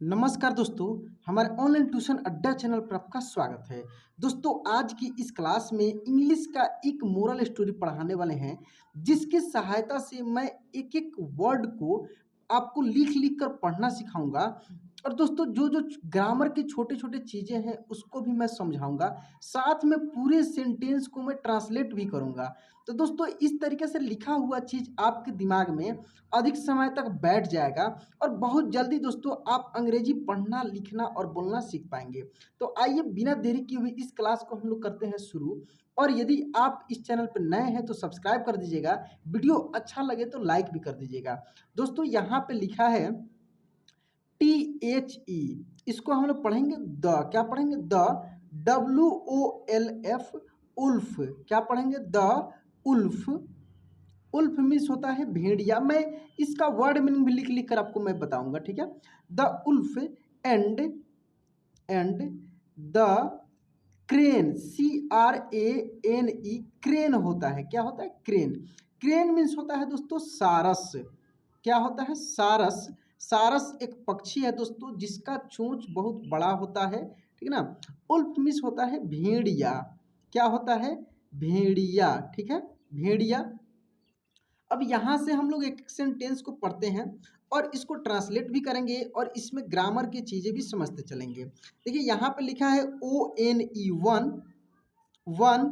नमस्कार दोस्तों, हमारे ऑनलाइन ट्यूशन अड्डा चैनल पर आपका स्वागत है। दोस्तों, आज की इस क्लास में इंग्लिश का एक मोरल स्टोरी पढ़ाने वाले हैं, जिसकी सहायता से मैं एक-एक वर्ड को आपको लिख-लिख कर पढ़ना सिखाऊँगा और दोस्तों जो ग्रामर की छोटे-छोटे चीज़ें हैं, उसको भी मैं समझाऊँगा। साथ में पूरे सेंटेंस को मैं ट्रांसलेट भी करूँगा। तो दोस्तों, इस तरीके से लिखा हुआ चीज़ आपके दिमाग में अधिक समय तक बैठ जाएगा और बहुत जल्दी दोस्तों आप अंग्रेजी पढ़ना, लिखना और बोलना सीख पाएँगे। तो आइए बिना देरी किए हुए इस क्लास को हम लोग करते हैं शुरू और यदि आप इस चैनल पर नए हैं तो सब्सक्राइब कर दीजिएगा, वीडियो अच्छा लगे तो लाइक भी कर दीजिएगा। दोस्तों यहाँ पे लिखा है THE, इसको हम लोग पढ़ेंगे द, क्या पढ़ेंगे द, WOLF, उल्फ, क्या पढ़ेंगे द उल्फ। उल्फ मीन्स होता है भेड़िया। मैं इसका वर्ड मीनिंग भी लिख लिख कर आपको मैं बताऊंगा, ठीक है। The wolf and and the crane, CRANE, crane होता है, क्या होता है क्रेन। क्रेन मीन्स होता है दोस्तों सारस, क्या होता है सारस। सारस एक पक्षी है दोस्तों जिसका चोंच बहुत बड़ा होता है, ठीक है ना। उल्फ मीन्स होता है भेड़िया, क्या होता है भेड़िया, ठीक है भेड़िया। अब यहाँ से हम लोग एक सेंटेंस को पढ़ते हैं और इसको ट्रांसलेट भी करेंगे और इसमें ग्रामर की चीज़ें भी समझते चलेंगे। देखिए यहाँ पे लिखा है ONE, one, one,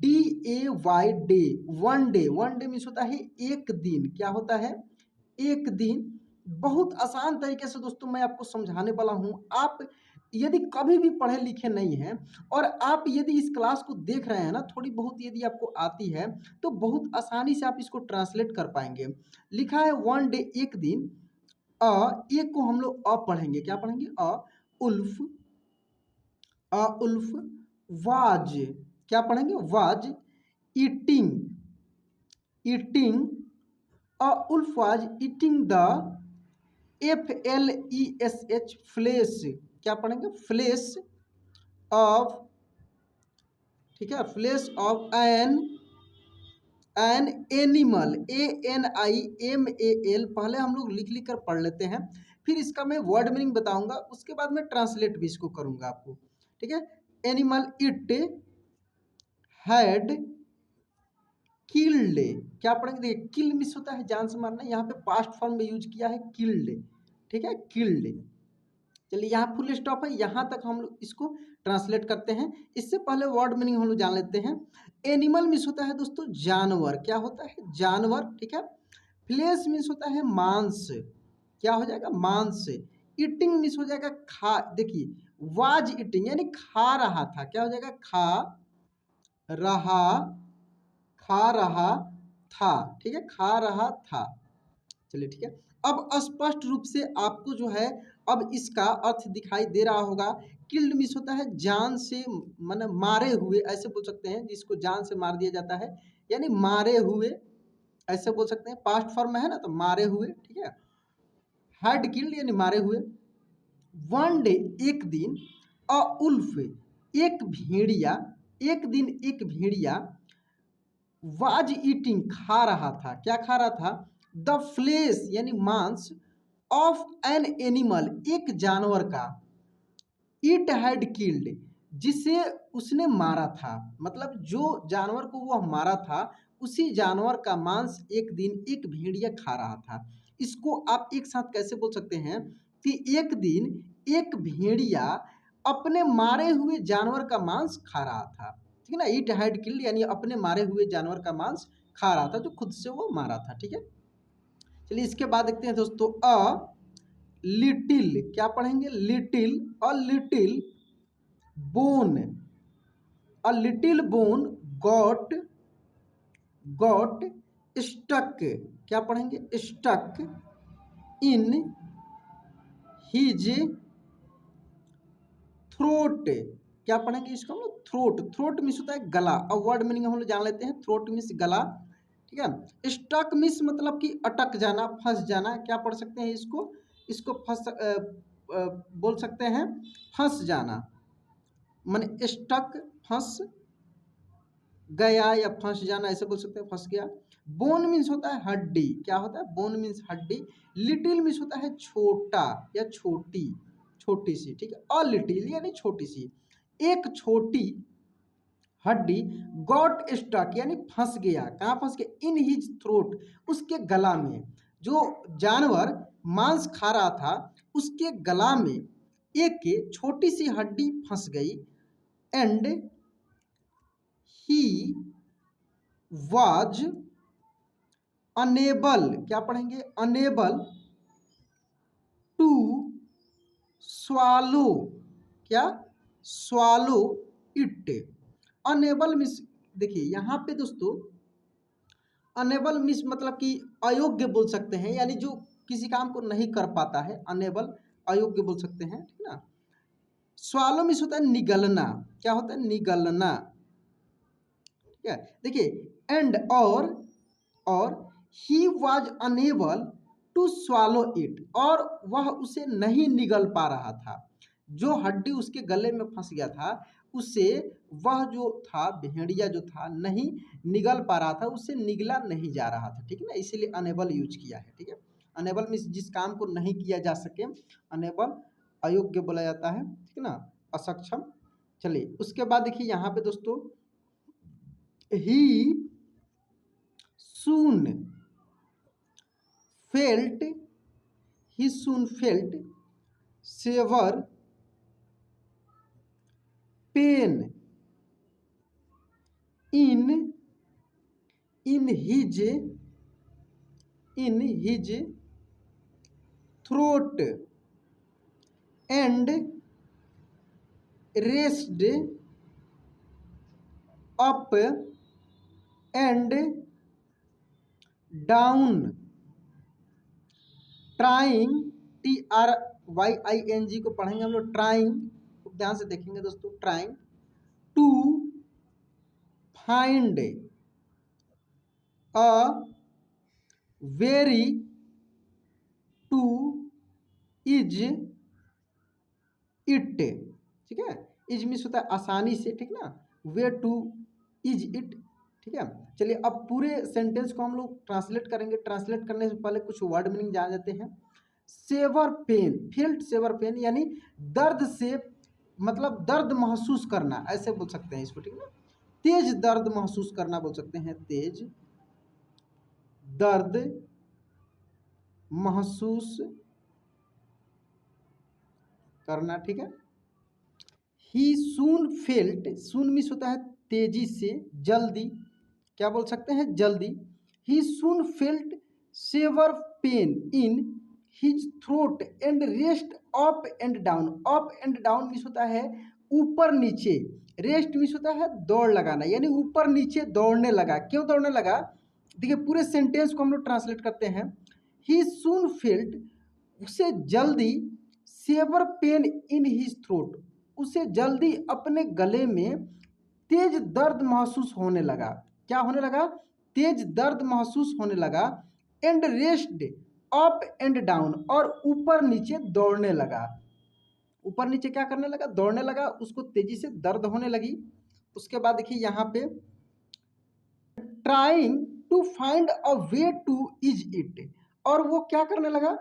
DAY, day, one day. One day means होता है एक दिन, क्या होता है एक दिन। बहुत आसान तरीके से दोस्तों मैं आपको समझाने वाला हूँ। आप यदि कभी भी पढ़े लिखे नहीं हैं और आप यदि इस क्लास को देख रहे हैं ना, थोड़ी बहुत यदि आपको आती है तो बहुत आसानी से आप इसको ट्रांसलेट कर पाएंगे। लिखा है वन डे, एक दिन। एक को हम लोग पढ़ेंगे, क्या पढ़ेंगे उल्फ, उल्फ वाज, क्या पढ़ेंगे was eating, eating, wolf was eating the FLESH, flesh, क्या पढ़ेंगे फ्लेश ऑफ, ठीक है flesh of an animal, ANIMAL। पहले हम लोग लिख लिख कर पढ़ लेते हैं, फिर इसका मैं वर्ड मीनिंग बताऊंगा, उसके बाद मैं ट्रांसलेट भी इसको करूंगा आपको, ठीक है। एनिमल इट हैड किल्ड, क्या पढ़ेंगे देखिए किल मिस होता है जान से मारना, यहाँ पे पास्ट फॉर्म में यूज किया है किल्ड, ठीक है किल्ड। चलिए यहाँ फुल स्टॉप है, यहाँ तक हम लोग इसको ट्रांसलेट करते हैं। इससे पहले वर्ड मीनिंग हम लोग जान लेते हैं। एनिमल मीन्स होता है दोस्तों जानवर, क्या होता है जानवर, ठीक है। फ्लेश मीन्स होता है मांस, क्या हो जाएगा मांस। ईटिंग मीन्स हो जाएगा खा, देखिए वाज ईटिंग यानी खा रहा था, क्या हो जाएगा रहा खा रहा था, ठीक है खा रहा था। चलिए ठीक है। अब स्पष्ट रूप से आपको जो है अब इसका अर्थ दिखाई दे रहा होगा। किल्ड मिस होता है जान से, मतलब मारे हुए ऐसे बोल सकते हैं, जिसको जान से मार दिया जाता है यानी मारे हुए, ऐसे बोल सकते हैं। पास्ट फॉर्म में है ना तो मारे हुए, ठीक है। हैड किल्ड यानी मारे हुए। वन डे, एक दिन। उल्फ, एक भेड़िया, एक दिन एक भेड़िया। वाज ईटिंग, खा रहा था, क्या खा रहा था द फ्लेश यानी मांस ऑफ एन एनिमल, एक जानवर का। इट हैड किल्ड, जिसे उसने मारा था, मतलब जो जानवर को वह मारा था उसी जानवर का मांस एक दिन एक भेड़िया खा रहा था। इसको आप एक साथ कैसे बोल सकते हैं कि एक दिन एक भेड़िया अपने मारे हुए जानवर का मांस खा रहा था, ठीक है ना। इट हैड किल्ड यानी अपने मारे हुए जानवर का मांस खा रहा था, जो खुद से वो मारा था, ठीक है। चलिए इसके बाद देखते हैं दोस्तों लिटिल, क्या पढ़ेंगे little, a little bone, a little bone got, got stuck, क्या पढ़ेंगे स्टक इन हिज थ्रोट, क्या पढ़ेंगे इसको हम लोग थ्रोट। थ्रोट मिस होता है गला। अब वर्ड मीनिंग हम लोग जान लेते हैं। थ्रोट मिस गला, ठीक है। स्टक मिस मतलब कि अटक जाना, फंस जाना, क्या पढ़ सकते हैं इसको, इसको बोल सकते हैं फंस जाना, माने स्टक फंस गया या फंस जाना, ऐसे बोल सकते हैं फंस गया। बोन मीन्स होता है हड्डी, क्या होता है बोन मीन्स हड्डी। लिटिल मीन्स होता है छोटा या छोटी, छोटी सी, ठीक है, अ लिटिल यानी छोटी सी, एक छोटी हड्डी गॉट स्टक यानी फंस गया, कहाँ फंस गया, इन हिज थ्रोट, उसके गला में, जो जानवर मांस खा रहा था उसके गला में एक छोटी सी हड्डी फंस गई, एंड ही वाज अनेबल, क्या पढ़ेंगे, अनेबल टू स्वालो, क्या, स्वालो इट। अनेबल मीन्स, देखिए यहाँ पे दोस्तों अनेबल मीन्स मतलब कि अयोग्य बोल सकते हैं, यानी जो किसी काम को नहीं कर पाता है, अनेबल अयोग्य बोल सकते हैं, ठीक ना। स्वालो मीन्स होता है निगलना, क्या होता है, निगलना, ठीक है। देखिए एंड और he was unable to swallow it, और वह उसे नहीं निगल पा रहा था, जो हड्डी उसके गले में फंस गया था उसे वह जो था भेड़िया जो था नहीं निगल पा रहा था, उससे निगला नहीं जा रहा था, ठीक है ना, इसीलिए अनेबल यूज किया है, ठीक है। अनेबल मीन्स जिस काम को नहीं किया जा सके, अनेबल अयोग्य बोला जाता है, ठीक है ना, असक्षम। चलिए उसके बाद देखिए यहाँ पे दोस्तों, ही soon felt severe pain in his throat and raised up and down trying, TRYING को पढ़ेंगे हम लोग, ट्राइंग, ध्यान से देखेंगे दोस्तों, trying to find a very to ease it, ठीक है, इज मीन्स होता है आसानी से, ठीक ना, वे टू इज इट, ठीक है। चलिए अब पूरे सेंटेंस को हम लोग ट्रांसलेट करेंगे, ट्रांसलेट करने से पहले कुछ वर्ड मीनिंग जान जाते हैं। Severe pain, felt severe pain यानी दर्द से, मतलब दर्द महसूस करना, ऐसे बोल सकते हैं इसको, ठीक है ना, तेज दर्द महसूस करना बोल सकते हैं, तेज दर्द महसूस करना, ठीक है। ही सून फेल्ट, सून मीन्स होता है तेजी से, जल्दी, क्या बोल सकते हैं, जल्दी। He soon felt severe pain in his throat and rest up and down, up and down means होता है ऊपर नीचे, रेस्ट मीन्स होता है दौड़ लगाना, यानी ऊपर नीचे दौड़ने लगा, क्यों दौड़ने लगा, देखिए पूरे सेंटेंस को हम लोग ट्रांसलेट करते हैं। ही सून फेल्ट, उसे जल्दी, severe pain in his throat, उसे जल्दी अपने गले में तेज दर्द महसूस होने लगा, क्या होने लगा, तेज दर्द महसूस होने लगा, and raised up and down, और ऊपर नीचे दौड़ने लगा, ऊपर नीचे क्या करने लगा, दौड़ने लगा, उसको तेजी से दर्द होने लगी। उसके बाद देखिए यहाँ पे trying to find a way to ease it, और वो क्या करने लगा,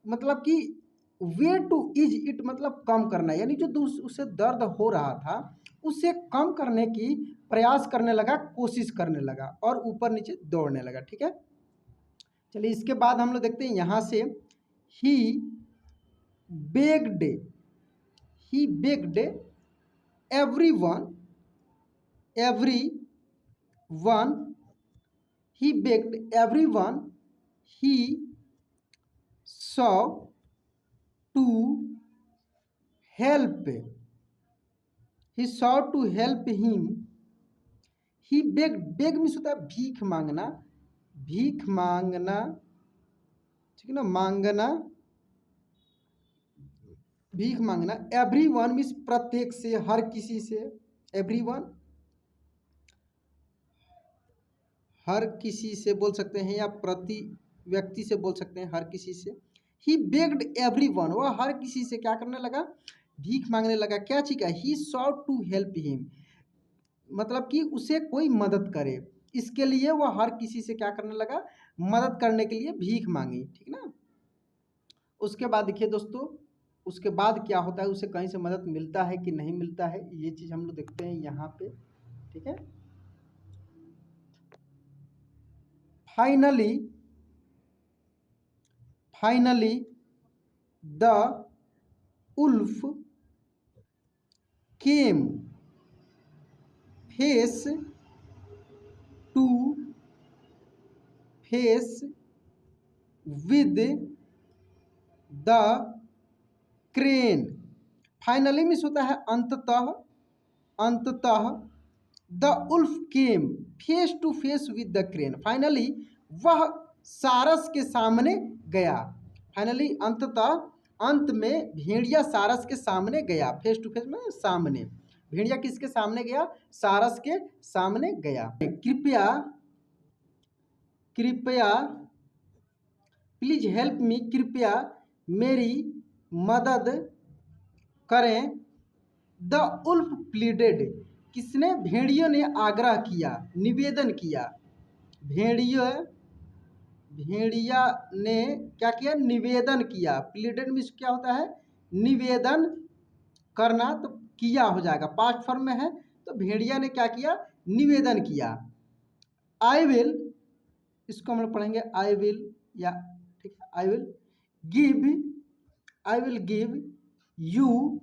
मतलब कि वे टू इज इट मतलब कम करना, यानी जो उससे दर्द हो रहा था उसे कम करने की प्रयास करने लगा, कोशिश करने लगा, और ऊपर नीचे दौड़ने लगा, ठीक है। चलिए इसके बाद हम लोग देखते हैं यहाँ से, he begged every one he begged everyone he saw to help him, he begged, beg means होता है भीख मांगना, ठीक है ना, मांगना, भीख मांगना, एवरीवन मीन्स प्रत्येक से, हर किसी से, एवरीवन हर किसी से बोल सकते हैं, या प्रति व्यक्ति से बोल सकते हैं, हर किसी से। ही बेग्ड एवरीवन, वह हर किसी से क्या करने लगा, भीख मांगने लगा, क्या चीज का, ही सॉट टू हेल्प हिम, मतलब कि उसे कोई मदद करे, इसके लिए वह हर किसी से क्या करने लगा, मदद करने के लिए भीख मांगी, ठीक ना। उसके बाद देखिए दोस्तों, उसके बाद क्या होता है, उसे कहीं से मदद मिलता है कि नहीं मिलता है, ये चीज़ हम लोग देखते हैं यहाँ पे। ठीक है, finally the wolf came face to face with the crane. Finally means होता है अंततः, अंततः the wolf came face to face with the crane. Finally वह सारस के सामने गया। फाइनली अंततः, अंत में भेड़िया सारस के सामने गया। फेस टू फेस में सामने, भेड़िया किसके सामने गया, सारस के सामने गया। कृपया कृपया प्लीज हेल्प मी, कृपया मेरी मदद करें। द उल्फ प्लीडेड, किसने, भेड़ियों ने आग्रह किया, निवेदन किया। भेड़िया ने क्या किया, निवेदन किया। प्लीडेड मीन्स क्या होता है, निवेदन करना, तो किया हो जाएगा, पास्ट फॉर्म में है, तो भेड़िया ने क्या किया, निवेदन किया। आई विल, इसको हम लोग पढ़ेंगे आई विल, या ठीक है, I will give you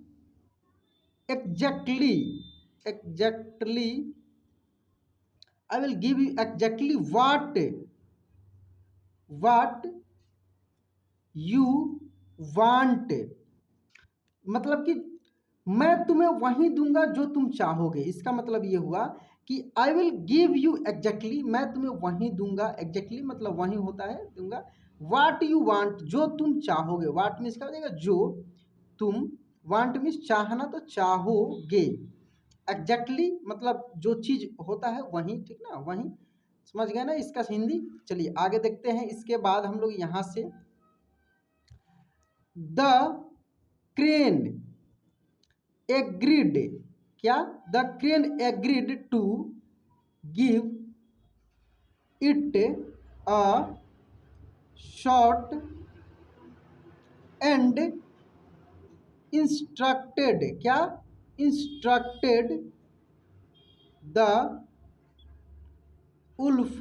exactly I will give you exactly what you want, मतलब कि मैं तुम्हें वही दूंगा जो तुम चाहोगे। इसका मतलब ये हुआ कि I will give you exactly, मैं तुम्हें वही दूंगा। एग्जैक्टली मतलब वही होता है, दूंगा। वाट यू वांट, जो तुम चाहोगे। वाट मीन्स क्या हो जाएगा, जो तुम, वांट मीन्स चाहना, तो चाहोगे। एग्जैक्टली मतलब जो चीज होता है वही, ठीक ना, वही। समझ गए ना इसका हिंदी। चलिए आगे देखते हैं। इसके बाद हम लोग यहां से द क्रेन एग्रीड, क्या, the crane agreed to give it a shot and instructed, क्या, instructed the wolf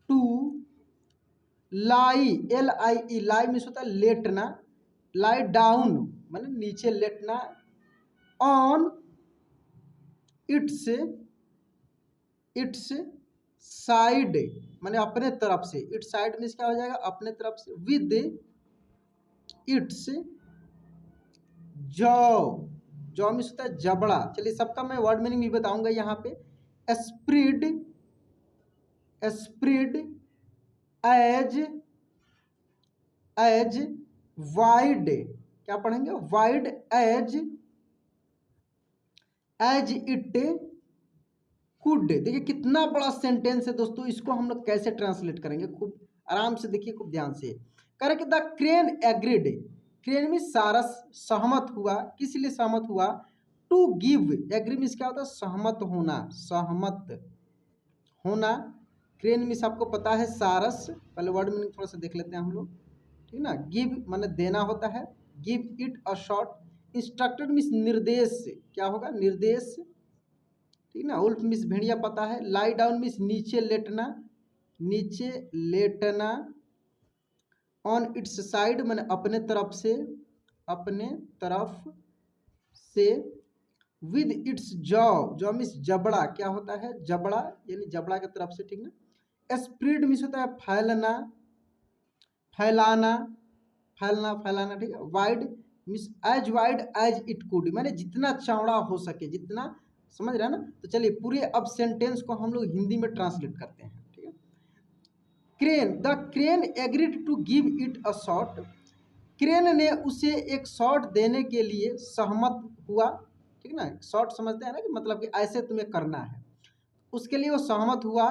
to lie, LIE, lie means होता है लेटना, लाई डाउन माने नीचे लेटना, ऑन इट्स साइड माने अपने तरफ से, इट्स साइड मीन्स क्या हो जाएगा, अपने तरफ से, with its jaw, jaw means होता है जबड़ा। चलिए सबका मैं वर्ड मीनिंग भी बताऊंगा यहाँ पे। स्प्रीड एज वाइड, क्या पढ़ेंगे, वाइड एज इट कुड। देखिए कितना बड़ा सेंटेंस है दोस्तों, इसको हम लोग कैसे ट्रांसलेट करेंगे, खूब आराम से देखिए, खूब ध्यान से। करें कि द क्रेन एग्रीड, क्रेन में सारस सहमत हुआ, किस लिए सहमत हुआ, टू गिव, एग्री मीन्स क्या होता है, सहमत होना, सहमत होना। क्रेन मीन्स आपको पता है सारस, पहले वर्ड मीनिंग थोड़ा सा देख लेते हैं हम लोग, ठीक ना। गिव माने देना होता है, give it a shot, instructed means निर्देश, क्या होगा, निर्देश, ठीक ना। उल्फ मीन्स भेड़िया पता है, लाई डाउन मीन्स नीचे लेटना, नीचे लेटना, ऑन इट्स साइड माने अपने तरफ से, अपने तरफ से, with its jaw, jaw means जबड़ा, क्या होता है, जबड़ा, यानी जबड़ा की तरफ से, ठीक ना। स्प्रेड मीन्स होता है फैलना, फैलाना, फैलाना, ठीक है। Wide means as wide as it could, माने जितना चौड़ा हो सके, जितना, समझ रहे हैं ना। तो चलिए पूरे अब सेंटेंस को हम लोग हिंदी में ट्रांसलेट करते हैं, ठीक है। Crane, the crane agreed to give it a shot, crane ने उसे एक शॉट देने के लिए सहमत हुआ, ठीक ना। शॉट समझते हैं ना, कि मतलब कि ऐसे तुम्हें करना है, उसके लिए वो सहमत हुआ।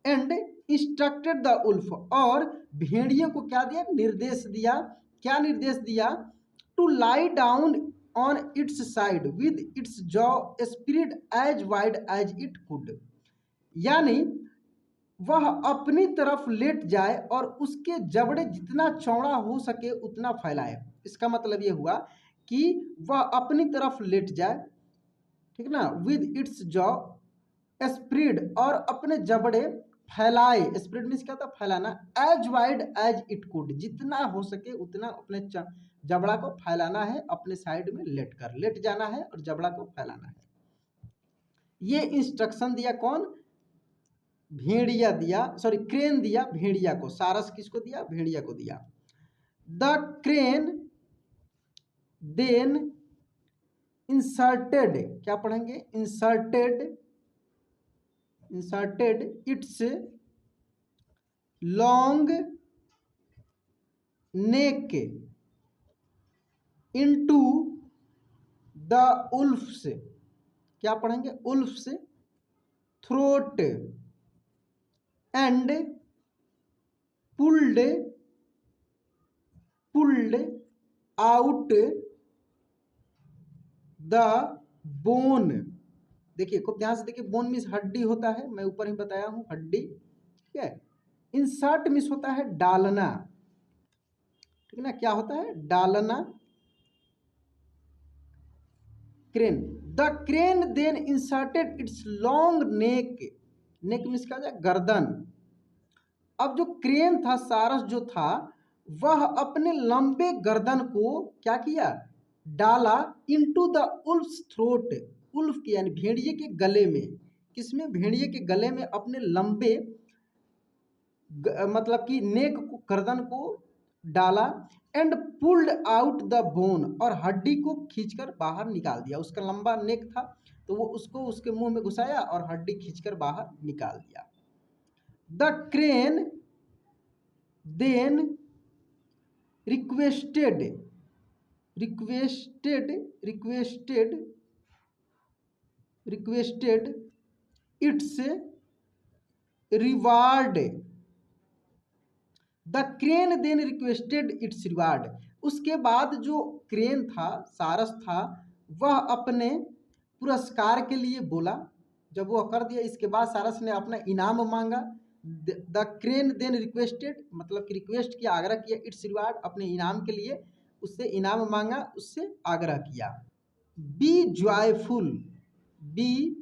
एंड इंस्ट्रक्टेड द उल्फ, और भेड़िए को क्या दिया, निर्देश दिया, क्या निर्देश दिया, to lie down on its side with its jaw spread as wide as it could, यानी वह अपनी तरफ लेट जाए और उसके जबड़े जितना चौड़ा हो सके उतना फैलाए। इसका मतलब ये हुआ कि वह अपनी तरफ लेट जाए, ठीक ना, विद इट्स जॉ स्प्रेड, और अपने जबड़े फैलाए। स्प्रेड मीन्स क्या होता है? फैलाना। As wide as it could, जितना हो सके उतना अपने जबड़ा को फैलाना है, अपने साइड में लेट जाना है और जबड़ा को फैलाना है। ये इंस्ट्रक्शन दिया कौन? भेड़िया दिया, सॉरी क्रेन दिया भेड़िया को। सारस किसको दिया? भेड़िया को दिया। द क्रेन देन इंसर्टेड, क्या पढ़ेंगे? Inserted its long neck into the wolf's, क्या पढ़ेंगे? Wolf's throat and pulled out the bone. देखिए खूब ध्यान से देखिए, बोन मीन्स हड्डी होता है, मैं ऊपर ही बताया हूं हड्डी, ठीक है। इंसर्ट मीन्स होता है डालना, ठीक है ना, क्या होता है? डालना। Crane, the crane then inserted its long neck, neck means क्या हो जाए? गर्दन। अब जो क्रेन था, सारस जो था, वह अपने लंबे गर्दन को क्या किया? डाला इनटू द उल्फ्स थ्रोट, उल्फ के यानी भेड़िए के गले में। किसमें? भेड़िए के गले में अपने लंबे मतलब कि नेक को, गर्दन को डाला। And pulled out the bone, और हड्डी को खींचकर बाहर निकाल दिया। उसका लंबा नेक था तो वो उसको उसके मुंह में घुसाया और हड्डी खींचकर बाहर निकाल दिया। The crane then requested its reward, the crane then requested its reward. उसके बाद जो क्रेन था, सारस था, वह अपने पुरस्कार के लिए बोला। जब वो कर दिया, इसके बाद सारस ने अपना इनाम मांगा। द क्रेन देन रिक्वेस्टेड मतलब कि रिक्वेस्ट किया, आग्रह किया, इट्स रिवार्ड अपने इनाम के लिए, उससे इनाम मांगा, उससे आग्रह किया। Be joyful, be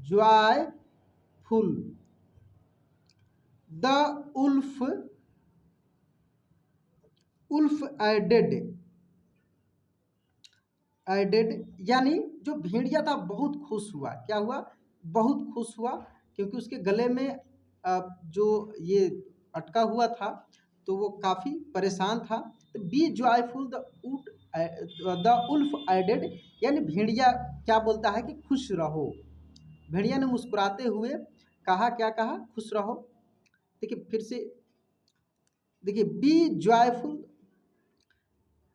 joyful the wolf added यानी जो भेड़िया था बहुत खुश हुआ। क्या हुआ? बहुत खुश हुआ, क्योंकि उसके गले में जो ये अटका हुआ था तो वो काफ़ी परेशान था। तो be joyful the wolf added, यानी भेड़िया क्या बोलता है कि खुश रहो। भेड़िया ने मुस्कुराते हुए कहा, क्या कहा? खुश रहो। देखिए फिर से देखिए, be joyful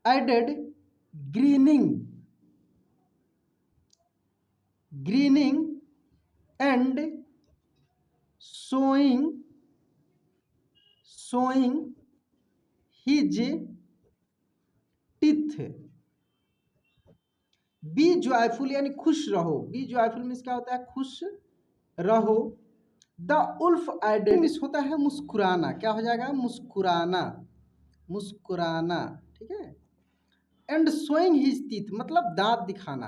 added grinning and showing his teeth। Be joyful यानी खुश रहो। बी जॉयफुल मीन्स क्या होता है? खुश रहो। द उल्फ एडेड मीन्स होता है मुस्कुराना। क्या हो जाएगा? मुस्कुराना, मुस्कुराना, ठीक है। एंड शोइंग हिज टीथ मतलब दांत दिखाना।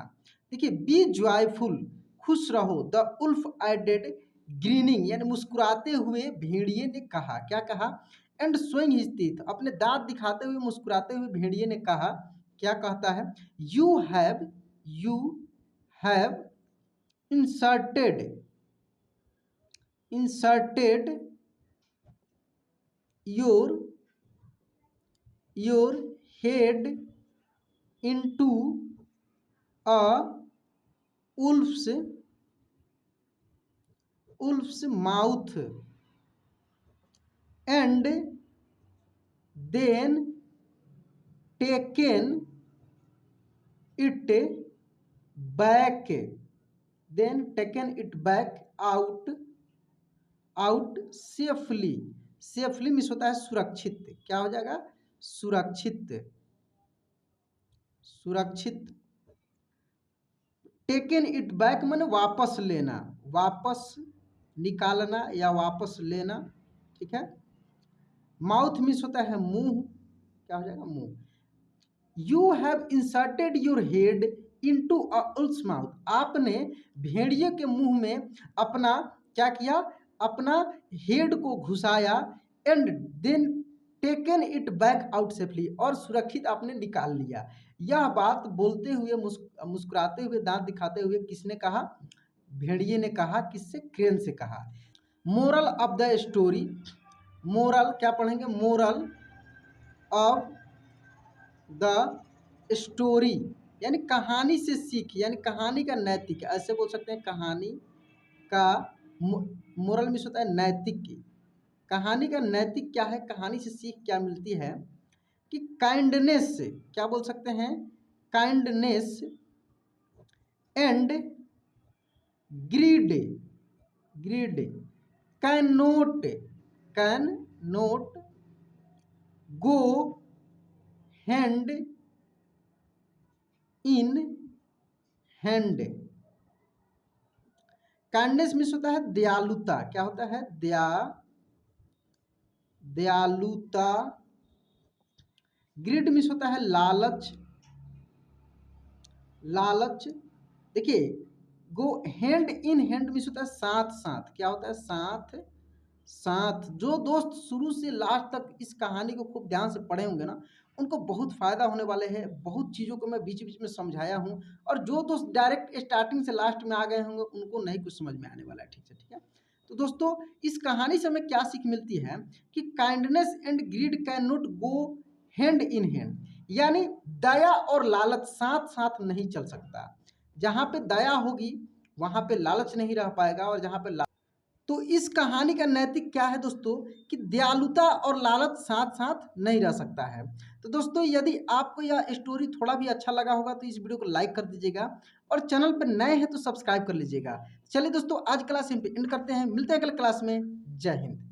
देखिए, बी जॉयफुल खुश रहो, द उल्फ एडेड ग्रीनिंग यानी मुस्कुराते हुए भेड़िए ने कहा, क्या कहा? एंड शोइंग हिज टीथ अपने दांत दिखाते हुए, मुस्कुराते हुए भेड़िए ने कहा, क्या कहता है? You have inserted your head into a wolf's mouth and then taken it back out safely means होता है सुरक्षित। क्या हो जाएगा? सुरक्षित। टेकन इट बैक माने वापस लेना, वापस निकालना या वापस लेना, ठीक है। माउथ मीन्स होता है मुंह, क्या हो जाएगा मुंह। You have inserted your head into a wolf's mouth, आपने भेड़िए के मुंह में अपना क्या किया, अपना हेड को घुसाया, and then taken it back out safely, और सुरक्षित आपने निकाल लिया। यह बात बोलते हुए मुस्कुराते हुए दांत दिखाते हुए किसने कहा, भेड़िए ने कहा। किससे, क्रेन से कहा। Moral of the story, moral क्या पढ़ेंगे, मोरल ऑफ द स्टोरी यानी कहानी से सीख, यानी कहानी का नैतिक, ऐसे बोल सकते हैं कहानी का मोरल में होता है नैतिक की। कहानी का नैतिक क्या है, कहानी से सीख क्या मिलती है कि काइंडनेस, क्या बोल सकते हैं, kindness and greed, greed can not go hand in hand. Kindness means होता है दयालुता, क्या होता है, दयालुता। ग्रीड मीन्स होता है लालच, लालच। देखिए गो हैंड इन हैंड मीन्स होता है साथ साथ, क्या होता है, साथ साथ। जो दोस्त शुरू से लास्ट तक इस कहानी को खूब ध्यान से पढ़े होंगे ना, उनको बहुत फायदा होने वाले हैं। बहुत चीज़ों को मैं बीच बीच में समझाया हूँ, और जो दोस्त डायरेक्ट स्टार्टिंग से लास्ट में आ गए होंगे उनको नहीं कुछ समझ में आने वाला है, ठीक है, ठीक है। तो दोस्तों इस कहानी से हमें क्या सीख मिलती है कि kindness and grid can not go hand in hand, यानी दया और लालच साथ साथ नहीं चल सकता। जहाँ पे दया होगी वहाँ पे लालच नहीं रह पाएगा, और जहाँ पे तो इस कहानी का नैतिक क्या है दोस्तों कि दयालुता और लालच साथ साथ नहीं रह सकता है। तो दोस्तों यदि आपको यह स्टोरी थोड़ा भी अच्छा लगा होगा तो इस वीडियो को लाइक कर दीजिएगा, और चैनल पर नए हैं तो सब्सक्राइब कर लीजिएगा। चलिए दोस्तों आज क्लास यहीं पे एंड करते हैं, मिलते हैं अगले क्लास में। जय हिंद।